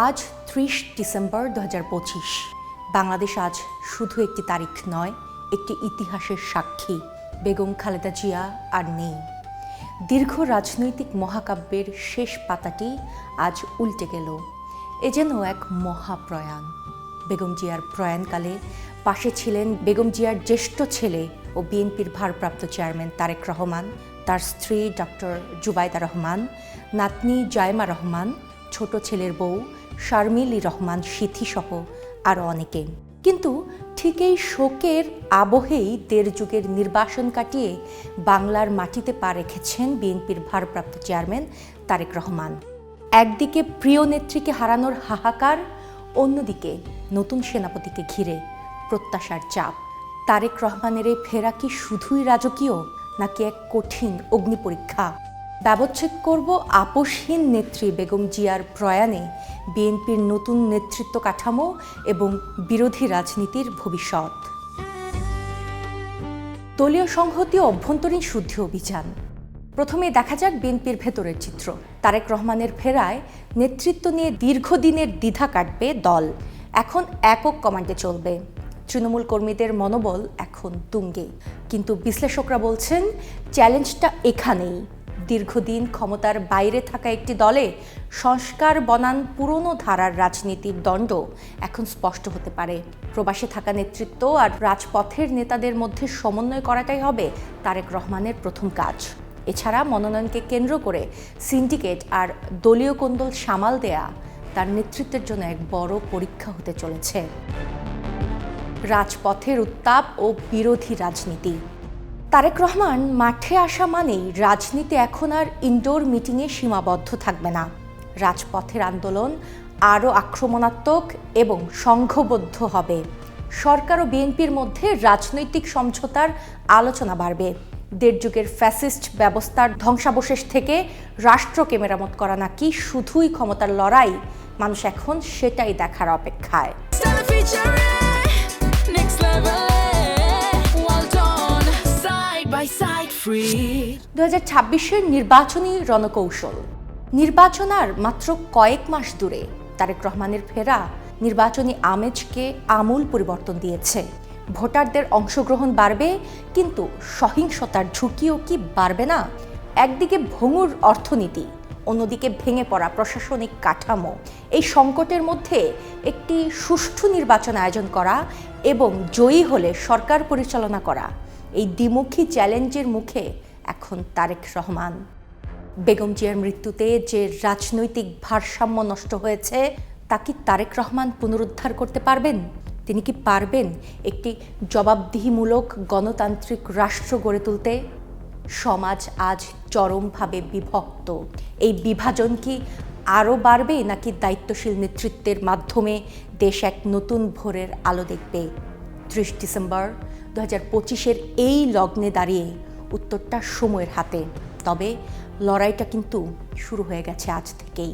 আজ ৩০ ডিসেম্বর ২০২৫। বাংলাদেশ আজ শুধু একটি তারিখ নয়, একটি ইতিহাসের সাক্ষী। বেগম খালেদা জিয়া আর নেই। দীর্ঘ রাজনৈতিক মহাকাব্যের শেষ পাতাটি আজ উল্টে গেল। এ যেন এক মহাপ্রয়াণ। বেগম জিয়ার প্রয়াণকালে পাশে ছিলেন বেগম জিয়ার জ্যেষ্ঠ ছেলে ও বিএনপির ভারপ্রাপ্ত চেয়ারম্যান তারেক রহমান, তার স্ত্রী ডক্টর জুবাইদা রহমান, নাতনি জায়মা রহমান, ছোট ছেলের বউ শারমিলি রহমান সিথিসহ আরও অনেকে। কিন্তু ঠিক এই শোকের আবহেই দেড় যুগের নির্বাসন কাটিয়ে বাংলার মাটিতে পা রেখেছেন বিএনপির ভারপ্রাপ্ত চেয়ারম্যান তারেক রহমান। একদিকে প্রিয় নেত্রীকে হারানোর হাহাকার, অন্যদিকে নতুন সেনাপতিকে ঘিরে প্রত্যাশার চাপ। তারেক রহমানের এই ফেরা কি শুধুই রাজকীয়, নাকি এক কঠিন অগ্নিপরীক্ষা? ব্যবচ্ছেদ করব আপোষহীন নেত্রী বেগম জিয়ার প্রয়াণে বিএনপির নতুন নেতৃত্ব কাঠামো এবং বিরোধী রাজনীতির ভবিষ্যৎ। দলীয় সংহতি ও অভ্যন্তরীণ শুদ্ধি অভিযান। প্রথমে দেখা যাক বিএনপির ভেতরের চিত্র। তারেক রহমানের ফেরায় নেতৃত্ব নিয়ে দীর্ঘদিনের দ্বিধা কাটবে দল। এখন একক কমান্ডে চলবে। তৃণমূল কর্মীদের মনোবল এখন তুঙ্গে। কিন্তু বিশ্লেষকরা বলছেন চ্যালেঞ্জটা এখানেই। দীর্ঘদিন ক্ষমতার বাইরে থাকা একটি দলে সংস্কার বনাম পুরনো ধারার রাজনীতির দ্বন্দ্ব এখন স্পষ্ট হতে পারে। প্রবাসে থাকা নেতৃত্ব আর রাজপথের নেতাদের মধ্যে সমন্বয় করাটাই হবে তারেক রহমানের প্রথম কাজ। এছাড়া মনোনয়নকে কেন্দ্র করে সিন্ডিকেট আর দলীয় কোন্দল সামাল দেয়া তার নেতৃত্বের জন্য এক বড় পরীক্ষা হতে চলেছে। রাজপথের উত্তাপ ও বিরোধী রাজনীতি। তারেক রহমান মাঠে আসা মানেই রাজনীতি এখন আর ইনডোর মিটিংয়ে সীমাবদ্ধ থাকবে না। রাজপথের আন্দোলন আরও আক্রমণাত্মক এবং সংঘবদ্ধ হবে। সরকার ও বিএনপির মধ্যে রাজনৈতিক সমঝোতার আলোচনা বাড়বে। দেড় যুগের ফ্যাসিস্ট ব্যবস্থার ধ্বংসাবশেষ থেকে রাষ্ট্রকে মেরামত করা নাকি শুধুই ক্ষমতার লড়াই, মানুষ এখন সেটাই দেখার অপেক্ষায়। 2026-এর নির্বাচনী রণকৌশল। নির্বাচন আর মাত্র কয়েক মাস দূরে। তারেক রহমানের ফেরা নির্বাচনী আমেজকে আমূল পরিবর্তন দিয়েছে। ভোটারদের অংশগ্রহণ বাড়বে, কিন্তু সহিংসতার ঝুঁকিও কি বাড়বে না? একদিকে ভঙ্গুর অর্থনীতি, অন্যদিকে ভেঙে পড়া প্রশাসনিক কাঠামো। এই সংকটের মধ্যে একটি সুষ্ঠু নির্বাচন আয়োজন করা এবং জয়ী হলে সরকার পরিচালনা করা, এই দ্বিমুখী চ্যালেঞ্জের মুখে এখন তারেক রহমান। বেগম জিয়ার মৃত্যুতে যে রাজনৈতিক ভারসাম্য নষ্ট হয়েছে, তা কি তারেক রহমান পুনরুদ্ধার করতে পারবেন? তিনি কি পারবেন একটি জবাবদিহিমূলক গণতান্ত্রিক রাষ্ট্র গড়ে তুলতে? সমাজ আজ চরমভাবে বিভক্ত। এই বিভাজন কি আরও বাড়বে, নাকি দায়িত্বশীল নেতৃত্বের মাধ্যমে দেশ এক নতুন ভোরের আলো দেখবে? ৩০ ডিসেম্বর ২০২৫-এর এই লগ্নে দাঁড়িয়ে উত্তরটা সময়ের হাতে। তবে লড়াইটা কিন্তু শুরু হয়ে গেছে আজ থেকেই।